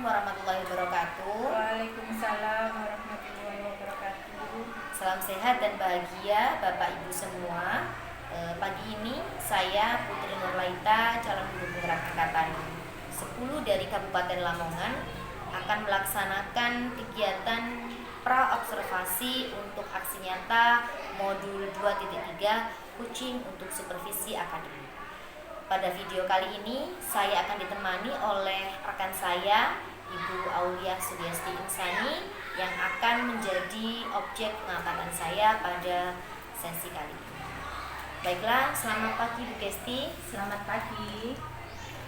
warahmatullahi wabarakatuh. Waalaikumsalam warahmatullahi wabarakatuh. Salam sehat dan bahagia Bapak Ibu semua. Pagi ini saya Putri Nurlaita, calon guru penggerak angkatan 10 dari Kabupaten Lamongan, akan melaksanakan kegiatan pra-observasi untuk aksi nyata modul 2.3 coaching untuk supervisi akademik. Pada video kali ini saya akan ditemani oleh rekan saya Ibu Aulia Sudiasti Insani yang akan menjadi objek pengamatan saya pada sesi kali ini. Baiklah, selamat pagi Bu Gesti. Selamat pagi.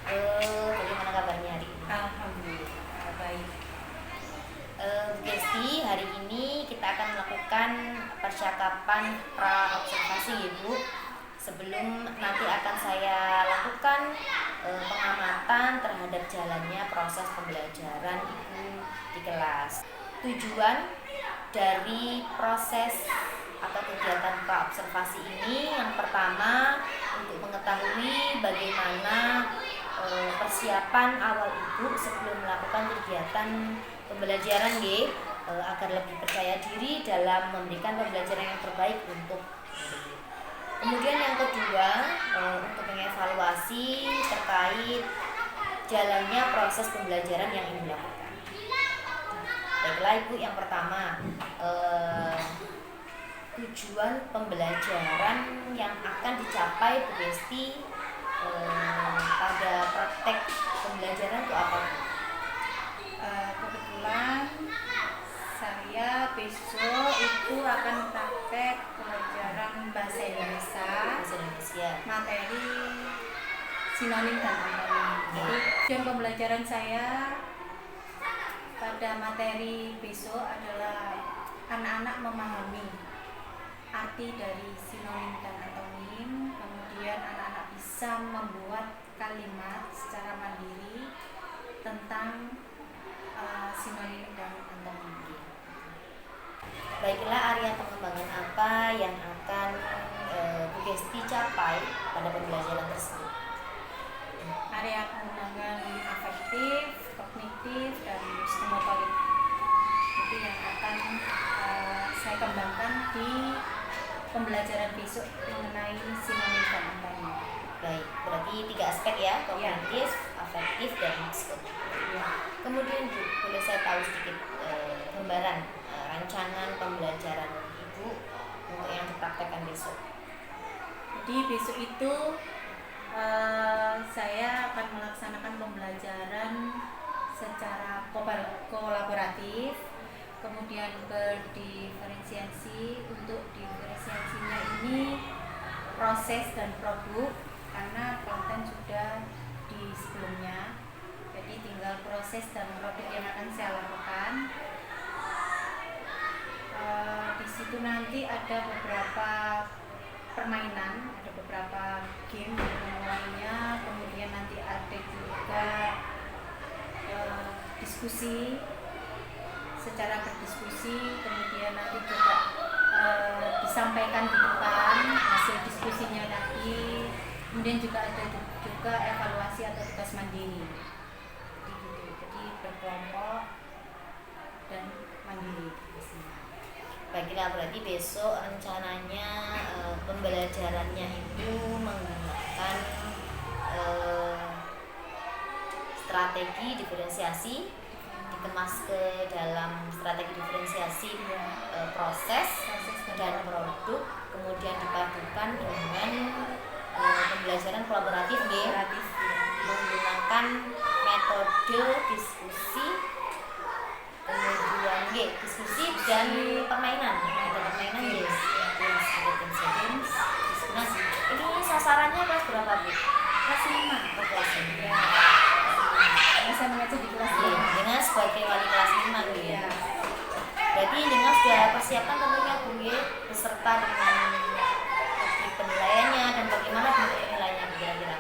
Bagaimana kabarnya hari ini? Alhamdulillah baik. Bu Gesti, hari ini kita akan melakukan percakapan pra-observasi ya Bu. Sebelum nanti akan saya lakukan pengamatan terhadap jalannya proses pembelajaran Ibu di kelas. Tujuan dari proses atau kegiatan pra-observasi ini yang pertama untuk mengetahui bagaimana persiapan awal Ibu sebelum melakukan kegiatan pembelajaran agar lebih percaya diri dalam memberikan pembelajaran yang terbaik untuk diri. Kemudian yang kedua, untuk mengevaluasi terkait jalannya proses pembelajaran yang Ibu lakukan. Baiklah Ibu, yang pertama, tujuan pembelajaran yang akan dicapai Bu Gesti pada praktek pembelajaran itu apa? Kebetulan saya besok itu akan praktek pelajaran bahasa Indonesia, materi sinonim dan antonim. Jadi tujuan pembelajaran saya pada materi besok adalah anak-anak memahami arti dari sinonim dan antonim, kemudian anak-anak bisa membuat kalimat secara mandiri tentang sinonim dan antonim. Baiklah, area pengembangan apa yang akan Bu Gesti capai pada pembelajaran tersebut? Area pengembangan afektif, kognitif, dan psikomotorik itu yang akan saya kembangkan di pembelajaran besok mengenai sinonim dan antonim. Baik, berarti 3 aspek ya, kognitif, afektif, dan psikomotorik. Kemudian Bu, boleh saya tahu sedikit gambaran rancangan pembelajaran Ibu untuk yang dipraktekkan besok? Jadi besok itu saya akan melaksanakan pembelajaran secara kolaboratif, kemudian berdiferensiasi. Untuk diferensiasinya ini proses dan produk, karena konten sudah di sebelumnya, jadi tinggal proses dan produk yang akan saya lakukan. Di situ nanti ada beberapa permainan, ada beberapa game yang memulainya, kemudian nanti ada juga diskusi, secara berdiskusi, kemudian nanti juga disampaikan di depan hasil diskusinya tadi, kemudian juga ada juga evaluasi atau tugas mandiri. Jadi berkelompok dan mandiri. Baiklah, berarti besok rencananya pembelajarannya itu menggunakan strategi diferensiasi, dikemas ke dalam strategi diferensiasi proses dan produk, kemudian dipadukan dengan pembelajaran kolaboratif menggunakan metode diskusi, kemudian diskusi dan permainan. Nah, ini sasarannya kelas berapa Bu? Kelas 5. Kelas 5. Ya. Saya mengajar di kelas 5. Dengan sebagai wali kelas 5 ya. Berarti dengan sudah persiapan tentunya Bu beserta dengan penilaiannya dan bagaimana bentuk penilaiannya kira-kira?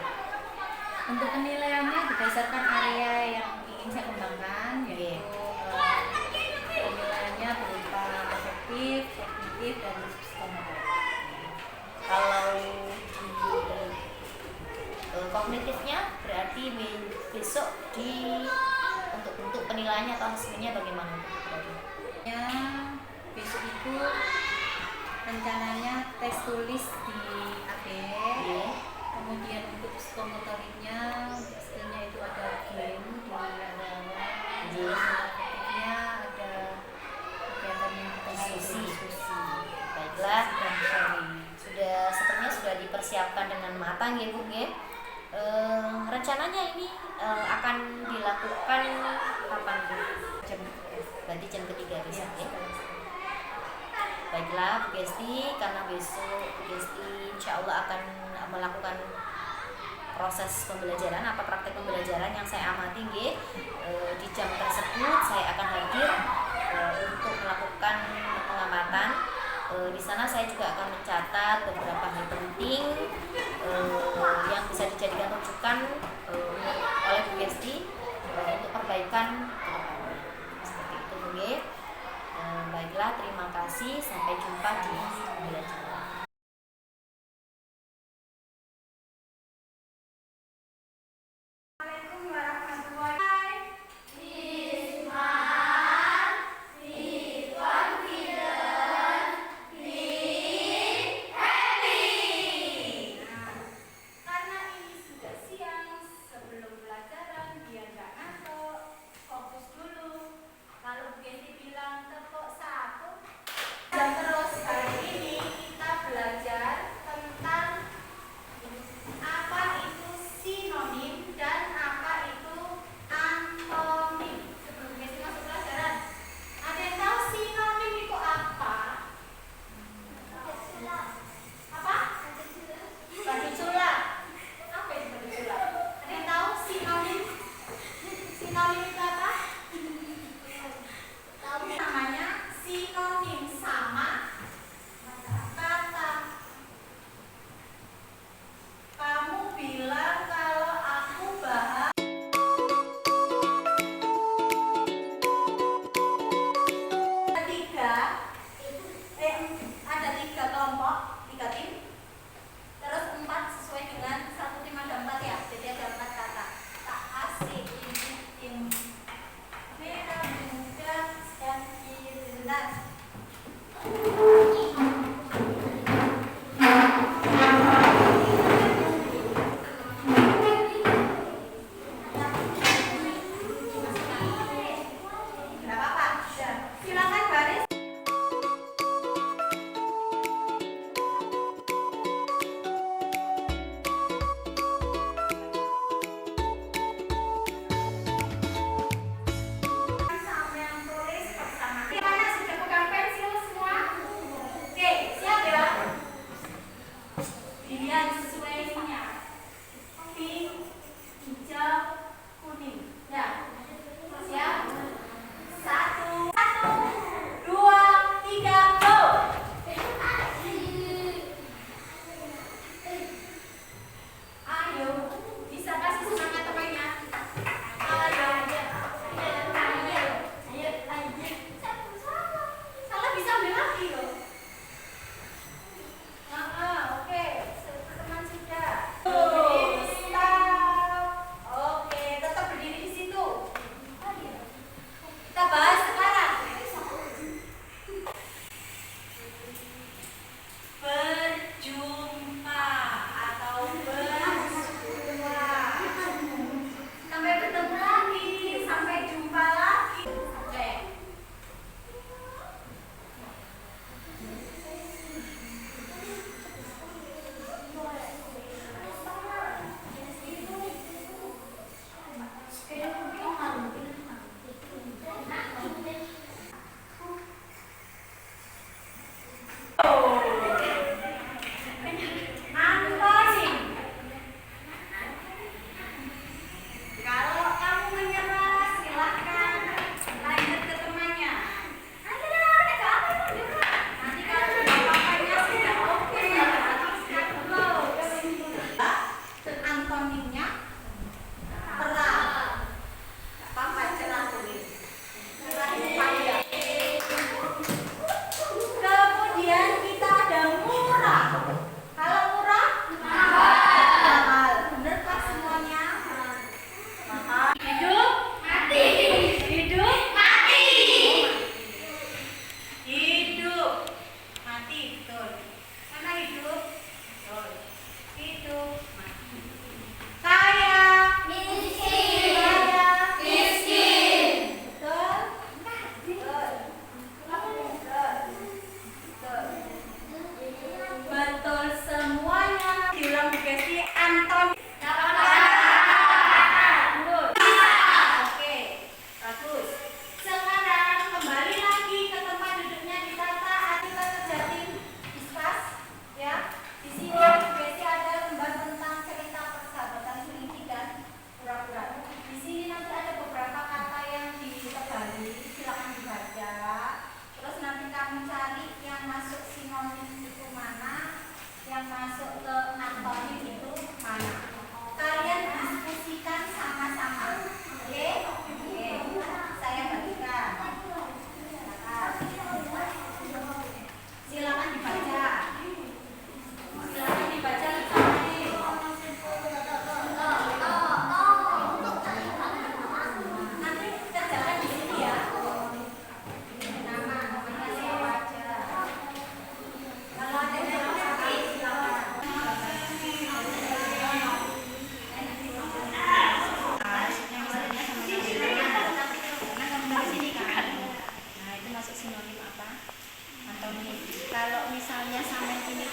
Untuk penilaiannya berdasarkan area yang ingin saya kembangkan, yaitu penilaiannya berupa afektif, kognitif, dan psikomotorik. Kalau kognitifnya berarti besok untuk untuk penilaiannya atau hasilnya bagaimana? Ya, besok itu rencananya tes tulis di ABR. Iya. Kemudian untuk psikomotoriknya, skillnya itu ada game di Iya. aktifnya ada kegiatan yang kita Diskusi. Baiklah, dan sharing. sepertinya sudah dipersiapkan dengan matang ya Bu ya. Rencananya ini akan dilakukan kapan Bu? Berarti jam ketiga besok ya. Baiklah Bu Gesti, karena besok Bu Gesti insya Allah akan melakukan proses pembelajaran apa praktek pembelajaran yang saya amati nggih. Di jam tersebut saya akan hadir untuk melakukan pengamatan. Di sana saya juga akan mencatat beberapa hal penting yang bisa dijadikan rujukan oleh Bu Gesti untuk perbaikan kedepannya. Seperti itu Bu nggih. Baiklah, terima kasih, sampai jumpa di pembelajaran. Karena ini sudah siang, sebelum pelajaran biar gak ngantuk, fokus dulu. Kalau Bu Genti bilang tepuk satu, dan terus hari ini kita belajar tentang apa itu sinonim dan apa itu antonim. Sebelum Bu Genti masuk pelajaran, ada yang tahu sinonim itu apa? Apa? Batu cula. Apa itu batu cula? Ada yang tahu sinonim? Sinonim itu apa? Namanya sinonim, sama kata. Kamu bilang kalau aku bahas ada tiga kelompok, tiga tim. Terus 4 sesuai dengan satu tim ada 4 ya. Jadi ada 4 kata. Tak asik ini tim merah, muda, dan irna. Gak apa-apa. Silakan baris. Sama yang tulis bersama. Gimana sudah pegang pensil semua?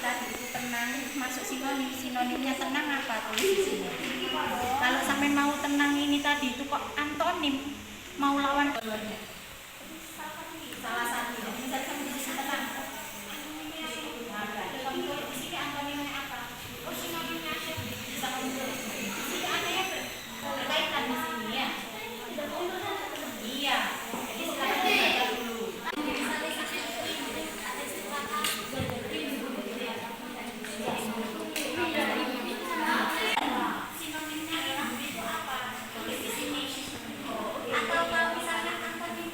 tadi itu tenang, masuk sinonim. Sinonimnya tenang apa tulis di sini? Kalau sampai mau tenang ini tadi itu kok antonim, mau lawan keduanya. Salah satu. Jadi misalnya kamu di sini tenang. Nah, berarti kamu tulis di sini antonimnya apa? Oh, sinonimnya bisa kamu tulis. Di sini ada yang berkaitan di sini ya. Iya. Jadi sekarang kita baca dulu. Sinonimnya itu apa? Tulis di sini. Atau kalau misalnya antonim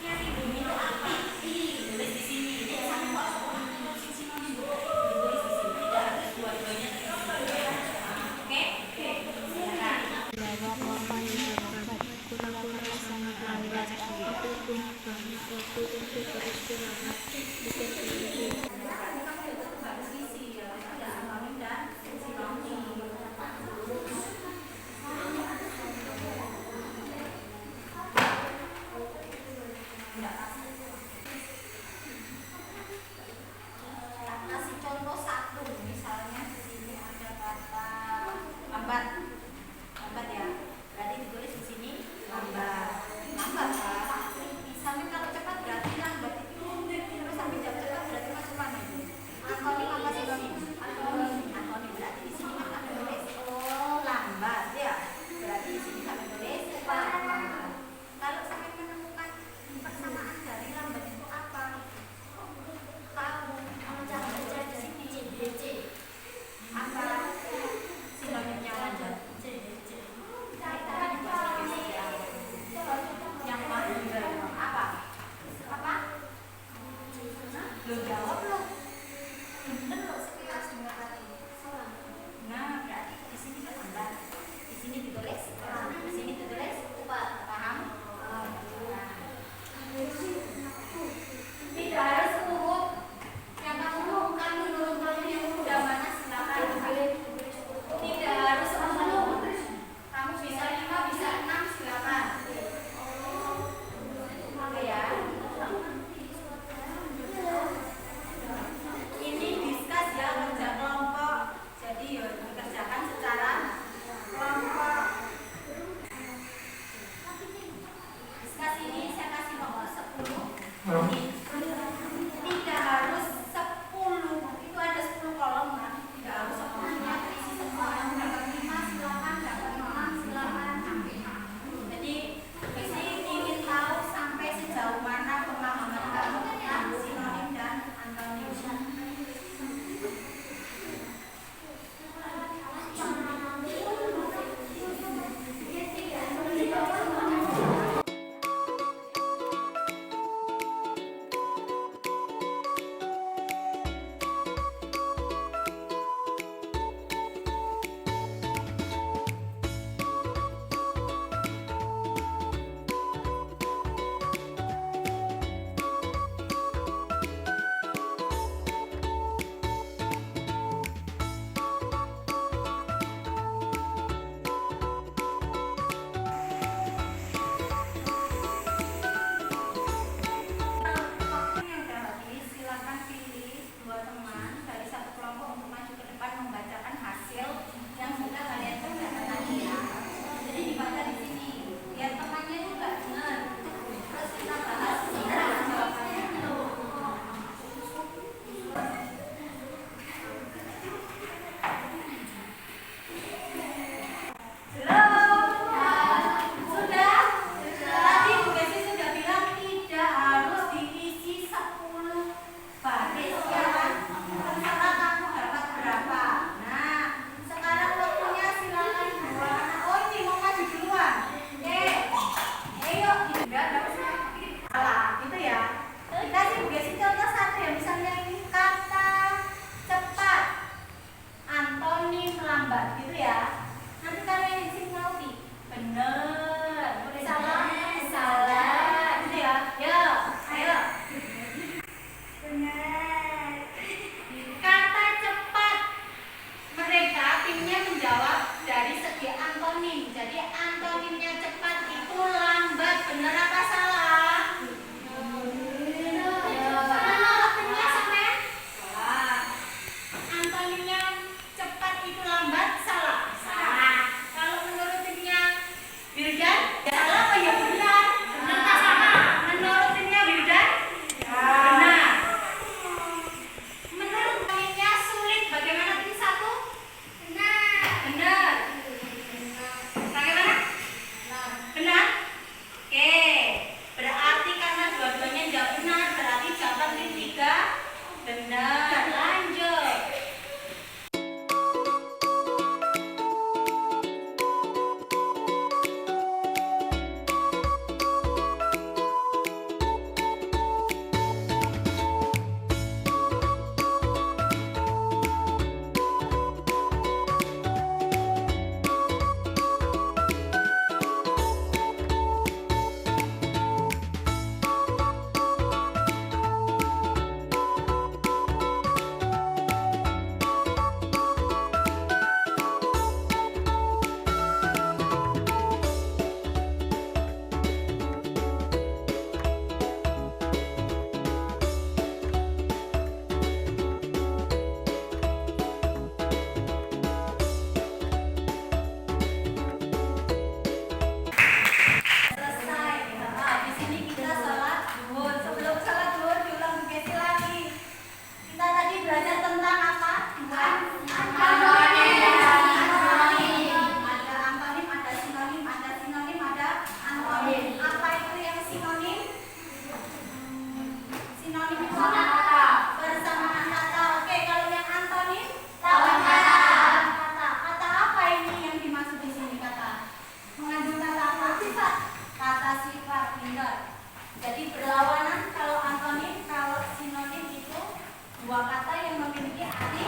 dua kata yang memiliki arti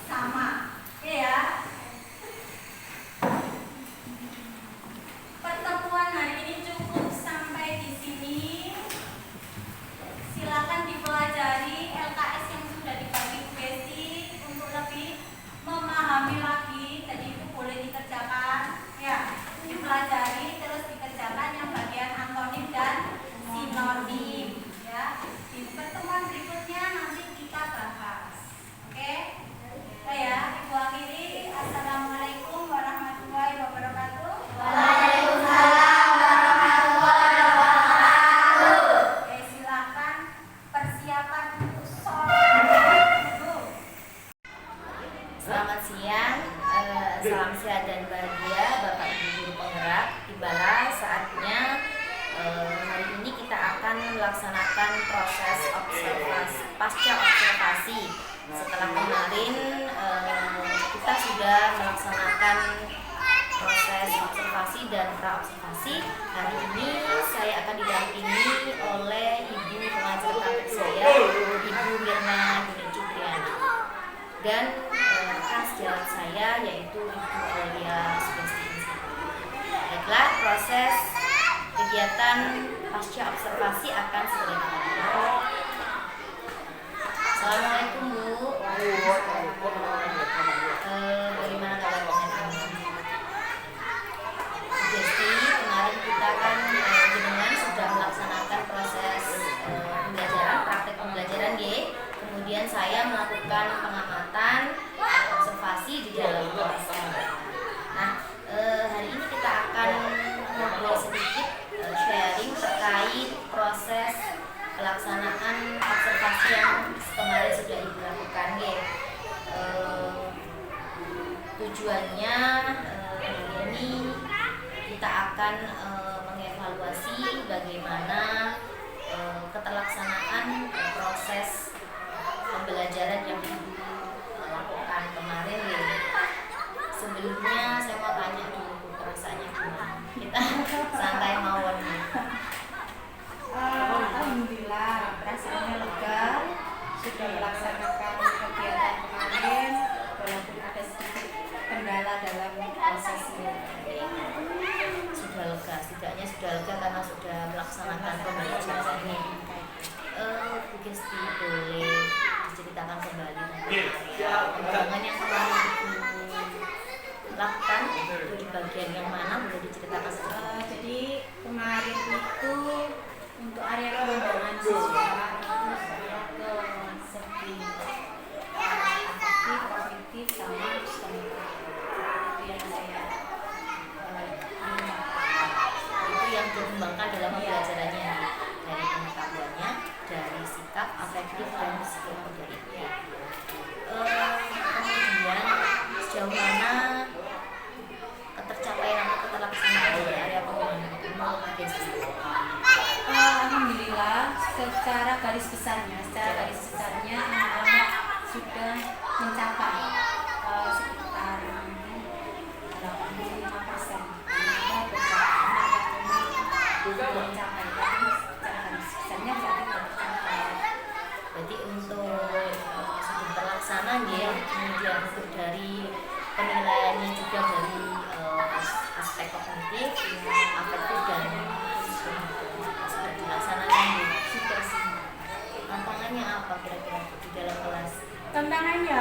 sama. Oke ya. Pertemuan hari ini cukup sampai di sini. Silakan dipelajari LKS yang sudah dibagi Bu Gesti untuk lebih memahami lagi. Tadi itu boleh dikerjakan, ya, dipelajari terus dikerjakan yang bagian antonim dan sinonim, ya. Di pertemuan berikutnya nanti kita bahas. Oke? Nah, ya, Ibu akhiri. Assalamualaikum warahmatullahi wabarakatuh. Waalaikumsalam warahmatullahi wabarakatuh. Oke, silakan persiapan untuk sholat dulu. Selamat siang, salam sehat dan bahagia Bapak Ibu guru penggerak. Tibalah saatnya hari ini kita akan melaksanakan proses observasi, pasca observasi. Setelah kemarin kita sudah melaksanakan proses observasi dan pra-observasi. Hari ini saya akan didampingi oleh Ibu pengajar praktek saya, Ibu Mirna Citriana, dan rekan sejawat saya yaitu Ibu Aulia Sugesti. Baiklah, proses kegiatan pasca observasi akan segera dimulai. Assalamualaikum Bu. Bagaimana kabarnya? Jadi kemarin kita kan jenengan sudah melaksanakan proses pembelajaran, praktek pembelajaran G. Kemudian saya melakukan pengamatan, observasi di dalam kelas. Nah, hari ini kita akan ngobrol sedikit, sharing terkait proses pelaksanaan observasi yang kemarin sudah dilakukan G. Tujuannya hari ini kita akan mengevaluasi bagaimana keterlaksanaan proses pembelajaran yang dilakukan kemarin ya. Sebelumnya saya mau tanya dulu perasaannya gimana? Kita santai mawon. Alhamdulillah, perasaannya lega. Sudah melaksanakan kegiatan kemarin, walaupun ada sedikit kendala dalam prosesnya. Sudah lega, setidaknya sudah lega karena sudah melaksanakan pembelajaran ini. Bu Gesti boleh diceritakan kembali pengembangan yang kemarin Ibu lakukan itu di bagian yang mana, boleh diceritakan sedikit? Jadi kemarin itu untuk area pengembangan siswa itu saya ke segi aktif, kognitif, sama sistematik. Itu yang saya Itu yang dikembangkan dalam pembelajarannya, dari pengetahuannya, dari sikap, afektif, dan psikomotorik. Kemudian sejauh mana ketercapaian atau keterlaksanaan di area pengembangan menurut Bu Gesti? Alhamdulillah, secara garis besarnya anak-anak sudah mencapai sekitar 85%. Ada beberapa anak yang belum mencapai, tapi secara garis besarnya berarti sudah tercapai. Berarti untuk sudah terlaksana ya, kemudian untuk dari penilaiannya juga dari aspek kognitif, afektif, dan sudah dilaksanakan ya. Sudah sih. Tantangannya apa kira-kira di dalam kelas? Tantangannya,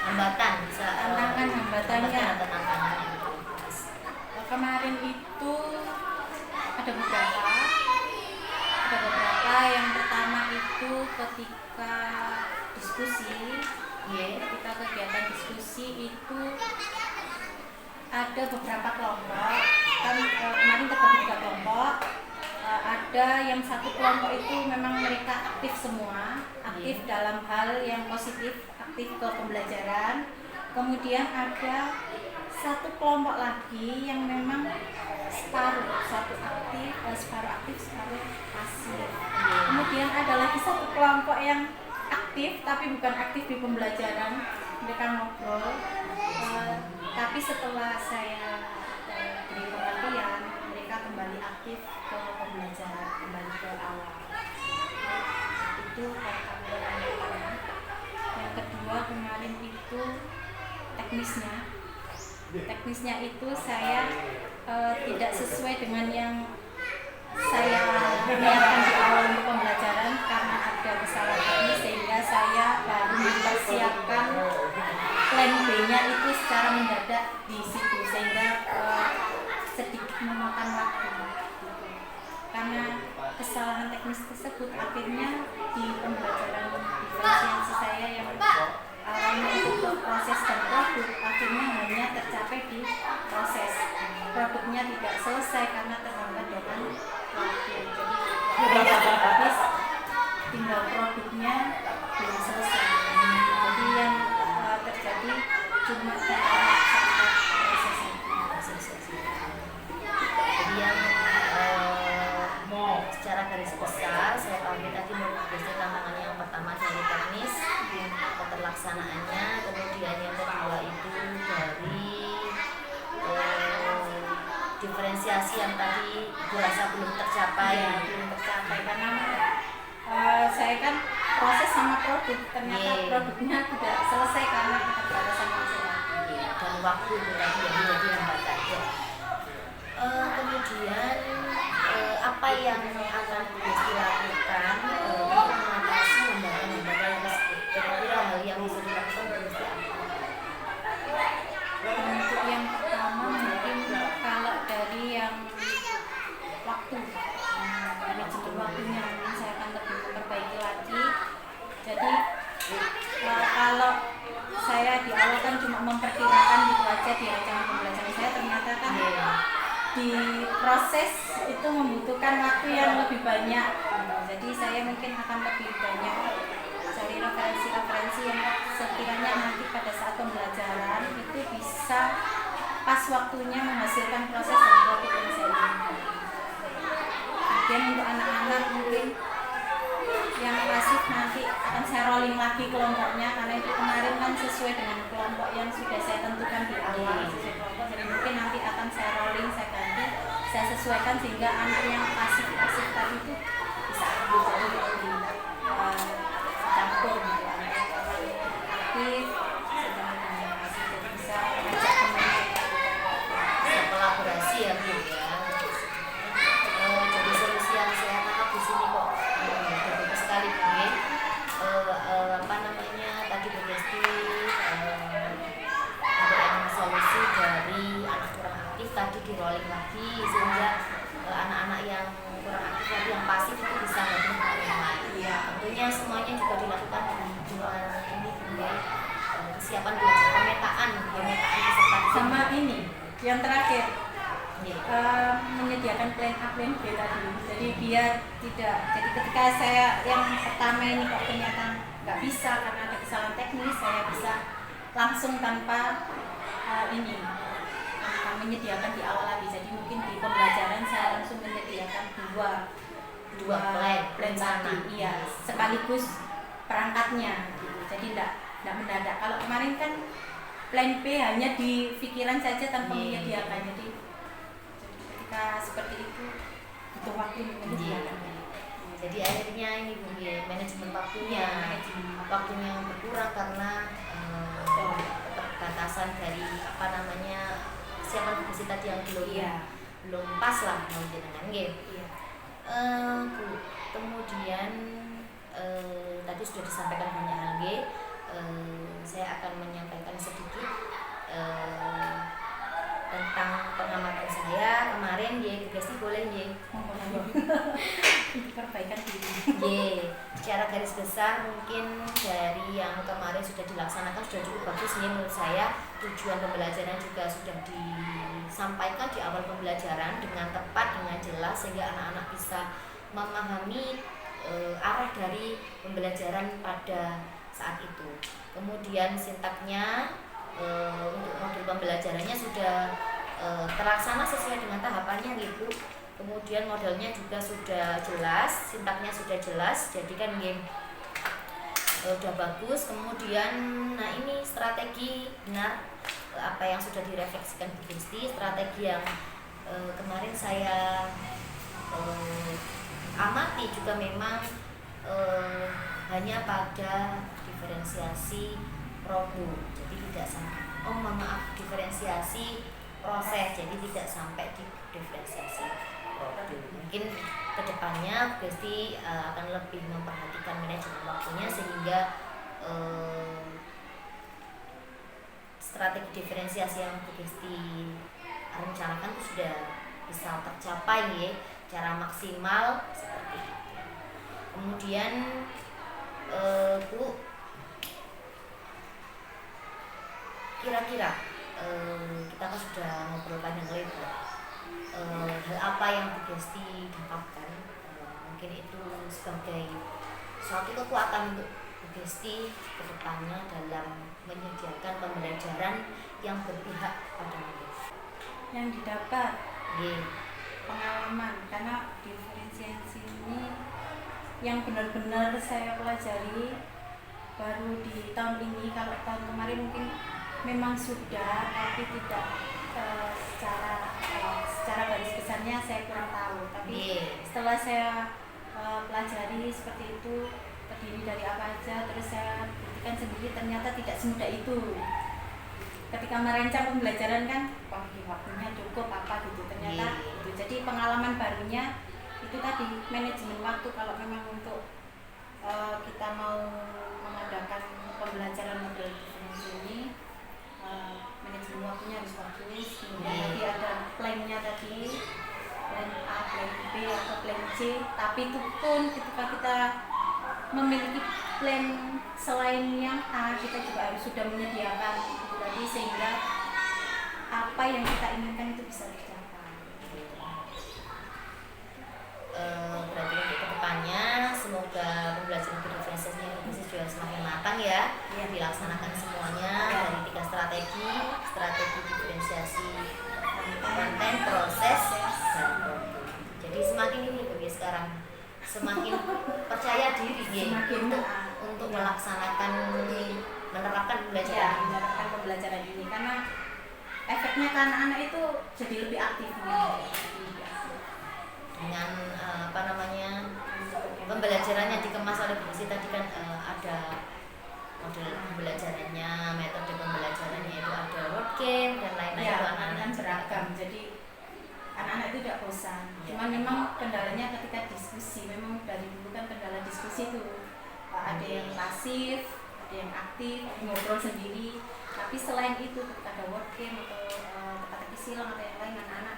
Hambatan bisa hambatannya. atau tantangannya di dalam kelas? Kemarin itu ada beberapa. Yang pertama itu ketika diskusi, ketika kegiatan diskusi itu ada beberapa kelompok. Kan kemarin terbagi 3 kelompok. Ada yang satu kelompok itu memang mereka aktif semua, aktif dalam hal yang positif, aktif ke pembelajaran. Kemudian ada satu kelompok lagi yang memang separuh, separuh aktif, separuh pasif. Kemudian ada lagi satu kelompok yang aktif tapi bukan aktif di pembelajaran, mereka ngobrol. Tapi setelah saya beri pengertian, mereka kembali aktif ke pembelajaran, kembali ke awal. Itu pertama. teknisnya. Teknisnya itu saya tidak sesuai dengan yang saya niatkan di awal untuk pembelajaran karena ada kesalahan teknis, sehingga saya baru mempersiapkan plan B-nya itu secara mendadak di situ, sehingga sedikit memakan waktu gitu. Karena kesalahan teknis tersebut akhirnya di pembelajaran diferensiasi saya yang awalnya untuk proses dan produk akhirnya hanya tercapai di proses, produknya tidak selesai karena terhambat dengan waktu. Jadi habis tinggal produknya belum selesai. Jadi yang terjadi cuma ditolak sampai prosesnya. Jadi yang secara garis besar saya pahami tadi biasanya tantangannya yang pertama dari teknis, keterlaksanaannya, kemudian yang kedua itu dari diferensiasi yang tadi Ibu rasa belum tercapai. Belum tercapai karena saya kan proses sama produk, ternyata produknya tidak selesai karena keterbatasan waktu. Dan waktu itu tadi yang menjadi hambatan. Kemudian apa yang akan dilakukan untuk mengatasi hambatan-hambatan tersebut? Kira-kira hal yang bisa dilakukan berarti apa? Untuk yang pertama mungkin kalau dari yang waktu, manajemen waktunya mungkin saya akan lebih memperbaiki lagi. Jadi kalau saya di awal kan cuma memperkirakan gitu aja di rancangan pembelajaran saya, ternyata kan di proses itu membutuhkan waktu yang lebih banyak. Jadi saya mungkin akan lebih banyak cari referensi-referensi yang sekiranya nanti pada saat pembelajaran itu bisa pas waktunya menghasilkan proses dan produk yang saya inginkan. Kemudian untuk anak-anak mungkin yang pasif nanti akan saya rolling lagi kelompoknya, karena itu kemarin kan sesuai dengan kelompok yang sudah saya tentukan di awal sesuai kelompok. Jadi mungkin nanti akan saya rolling, saya ganti, saya sesuaikan sehingga anak yang pasif tadi itu bisa aktif, jadi lebih campur gitu. Anak yang aktif sedang dengan pasif jadi bisa mengajak temannya, Bisa kolaborasi ya Bu ya. Jadi solusi yang saya tangkap di sini kok bagus sekali Bu. Apa namanya tadi Bu Desti ada yang solusi dari anak kurang aktif tadi di rolling lagi sehingga anak-anak yang kurang aktif tadi yang pasif itu bisa gabung dengan yang lain. Tentunya semuanya juga dilakukan dengan ini Bu ya, kesiapan belajar, pemetaan peserta sama ini yang terakhir. Ya. Menyediakan plan A, plan B tadi. Jadi biar tidak, jadi ketika saya yang pertama ini kok ternyata nggak bisa karena ada kesalahan teknis, saya bisa langsung tanpa tanpa menyediakan di awal lagi. Jadi mungkin di pembelajaran saya langsung menyediakan dua plan tadi, iya, sekaligus perangkatnya gitu. Jadi tidak mendadak. Kalau kemarin kan plan B hanya di pikiran saja tanpa menyediakan. Jadi ketika seperti itu butuh waktu untuk menyediakan. Jadi akhirnya ini Bu, manajemen waktunya yang berkurang karena keterbatasan dari apa namanya kesiapan fungsi tadi yang belum pas lah mungkin dengan Bu. Kemudian tadi sudah disampaikan banyak hal saya akan menyampaikan sedikit tentang pengamatan saya kemarin Desti boleh perbaikan diri. Secara garis besar mungkin dari yang kemarin sudah dilaksanakan sudah cukup bagus menurut saya. Tujuan pembelajaran juga sudah disampaikan di awal pembelajaran dengan tepat, dengan jelas sehingga anak-anak bisa memahami arah dari pembelajaran pada saat itu. Kemudian sintaknya untuk modul pembelajarannya sudah terlaksana sesuai dengan tahapannya gitu. Kemudian modelnya juga sudah jelas, sintaknya sudah jelas, jadi kan udah bagus. Kemudian nah ini strategi benar apa yang sudah direfleksikan Bu Desti, strategi yang kemarin saya amati juga memang hanya pada diferensiasi produk. Jadi tidak sampai, oh mohon maaf, diferensiasi proses, jadi tidak sampai di diferensiasi produk. Mungkin kedepannya Bu Gesti akan lebih memperhatikan manajemen waktunya sehingga strategi diferensiasi yang Bu Gesti rencanakan itu sudah bisa tercapai ya, cara maksimal seperti itu. Kemudian Bu, kira-kira kita kan sudah ngobrol panjang lebar, hal apa yang Bu Gesti dapatkan, mungkin itu sebagai suatu kekuatan untuk Bu Gesti ke depannya dalam menyediakan pembelajaran yang berpihak pada murid. Yang didapat Yeah. pengalaman, karena diferensiasi ini yang benar-benar saya pelajari baru di tahun ini. Kalau tahun kemarin mungkin memang sudah, tapi tidak secara garis besarnya saya kurang tahu. Tapi setelah saya pelajari seperti itu, terdiri dari apa aja, terus saya buktikan sendiri ternyata tidak semudah itu. Ketika merancang pembelajaran kan, waktunya cukup apa gitu, ternyata itu. Jadi pengalaman barunya itu tadi, manajemen waktu. Kalau memang untuk kita mau mengadakan pembelajaran model diferensiasi ini, manajemen waktunya harus bagus. Kemudian tadi ada plan-nya tadi, plan A, plan B atau plan C. Tapi itu pun ketika kita memiliki plan selain yang A, kita juga harus sudah menyediakan itu tadi, sehingga apa yang kita inginkan itu bisa tercapai. Berarti untuk kedepannya semoga pembelajaran diferensiasinya ini juga semakin matang ya, dilaksanakan semuanya dari 3 strategi diferensiasi konten, proses, dan produk. Jadi semakin ini bagi sekarang semakin percaya diri ya, untuk menerapkan pembelajaran ini, karena efeknya ke anak-anak itu jadi lebih aktif dengan pembelajarannya dikemas oleh Bu Gesti tadi kan, ada model pembelajarannya, metode pembelajarannya itu ada word game dan lain-lain. Ya, anak-anak beragam, jadi anak-anak itu tidak bosan. Cuman memang kendalanya ketika diskusi, memang dari dulu kan kendala diskusi itu ada yang pasif, ada yang aktif, ngobrol sendiri. Tapi selain itu, ketika ada word game atau teka-teki silang atau yang lain, anak-anak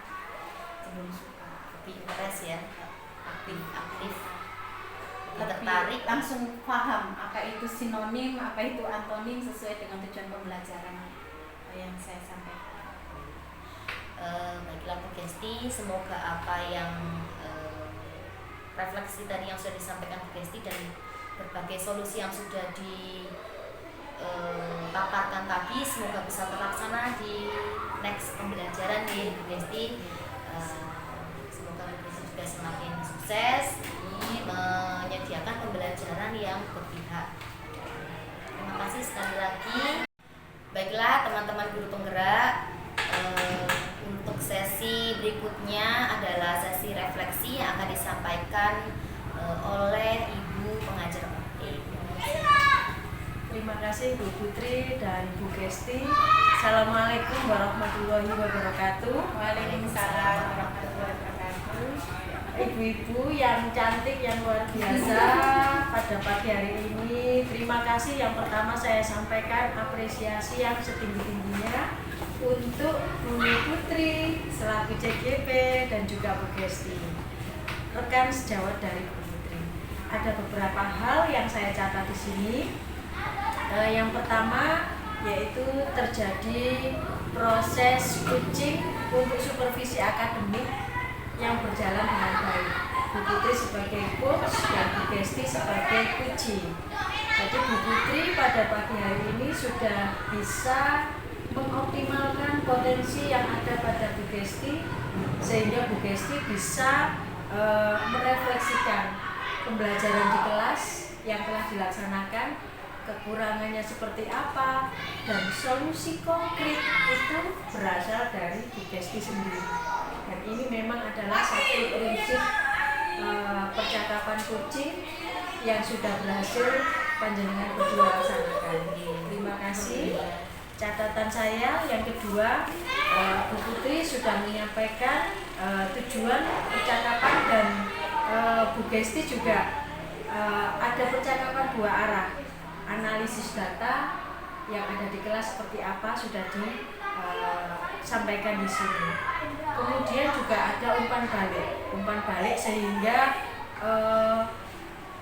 cenderung suka, lebih interest ya, aktif, tertarik, langsung paham apa itu sinonim, apa itu antonim sesuai dengan tujuan pembelajaran yang saya sampaikan. Baiklah Bu Gesti, semoga apa yang refleksi tadi yang sudah disampaikan Bu Gesti dan berbagai solusi yang sudah dipaparkan tadi semoga bisa terlaksana di next pembelajaran nih Bu Gesti. Semoga Bu Gesti juga semakin sukses menyediakan pembelajaran yang berpihak. Terima kasih sekali lagi. Baiklah teman-teman guru penggerak, untuk sesi berikutnya adalah sesi refleksi yang akan disampaikan oleh Ibu Pengajar praktik. Terima kasih Bu Putri dan Bu Gesti. Assalamualaikum warahmatullahi wabarakatuh. Waalaikumsalam warahmatullahi wabarakatuh. Ibu-ibu yang cantik, yang luar biasa pada pagi hari ini, terima kasih. Yang pertama saya sampaikan apresiasi yang setinggi-tingginya untuk Bu Putri selaku CGP dan juga Bu Gesti, rekan sejawat dari Bu Putri. Ada beberapa hal yang saya catat di sini. Yang pertama yaitu terjadi proses coaching untuk supervisi akademik yang berjalan dengan baik. Bu Putri sebagai coach dan Bu Gesti sebagai coaching. Jadi Bu Putri pada pagi hari ini sudah bisa mengoptimalkan potensi yang ada pada Bu Gesti, sehingga Bu Gesti bisa merefleksikan pembelajaran di kelas yang telah dilaksanakan, kekurangannya seperti apa, dan solusi konkret itu berasal dari Bu Gesti sendiri. Dan ini memang adalah satu prinsip percakapan coaching yang sudah berhasil panjenengan berdua laksanakan. Terima kasih. catatan saya yang kedua, Bu Putri sudah menyampaikan tujuan percakapan dan Bu Gesti juga ada percakapan dua arah. Analisis data yang ada di kelas seperti apa sudah disampaikan di sini. Kemudian juga ada umpan balik sehingga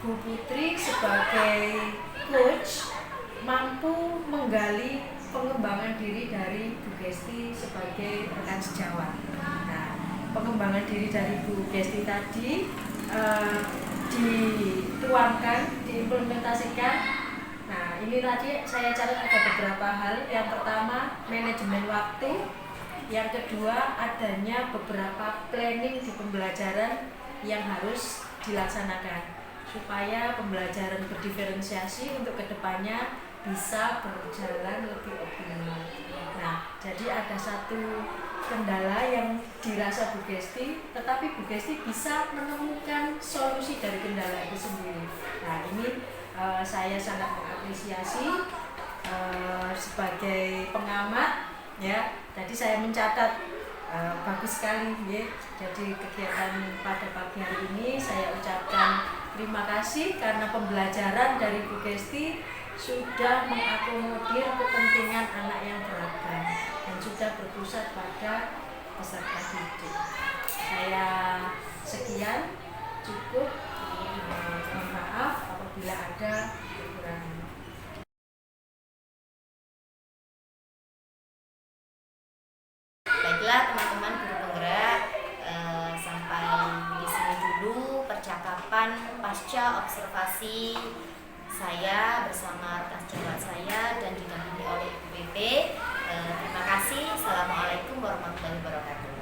Bu Putri sebagai coach mampu menggali pengembangan diri dari Bu Gesti sebagai rekan sejawat. Nah, pengembangan diri dari Bu Gesti tadi dituangkan, diimplementasikan. Nah, ini tadi saya catat ada beberapa hal. Yang pertama, manajemen waktu. Yang kedua, adanya beberapa planning di pembelajaran yang harus dilaksanakan supaya pembelajaran berdiferensiasi untuk kedepannya bisa berjalan lebih optimal. Nah, jadi ada satu kendala yang dirasa Bu Gesti, tetapi Bu Gesti bisa menemukan solusi dari kendala itu sendiri. Nah, ini saya sangat mengapresiasi sebagai pengamat, ya. Tadi saya mencatat bagus sekali, ya. Jadi kegiatan pada pagi hari ini saya ucapkan terima kasih karena pembelajaran dari Bu Gesti sudah mengakomodir kepentingan anak yang beragam dan sudah berpusat pada peserta didik. Saya sekian, cukup. Mohon maaf apabila ada kekurangan. Baiklah teman-teman guru penggerak, sampai di sini dulu percakapan pasca observasi saya bersama rekan sejawat saya dan didampingi oleh Ibu PP. Terima kasih. Assalamualaikum warahmatullahi wabarakatuh.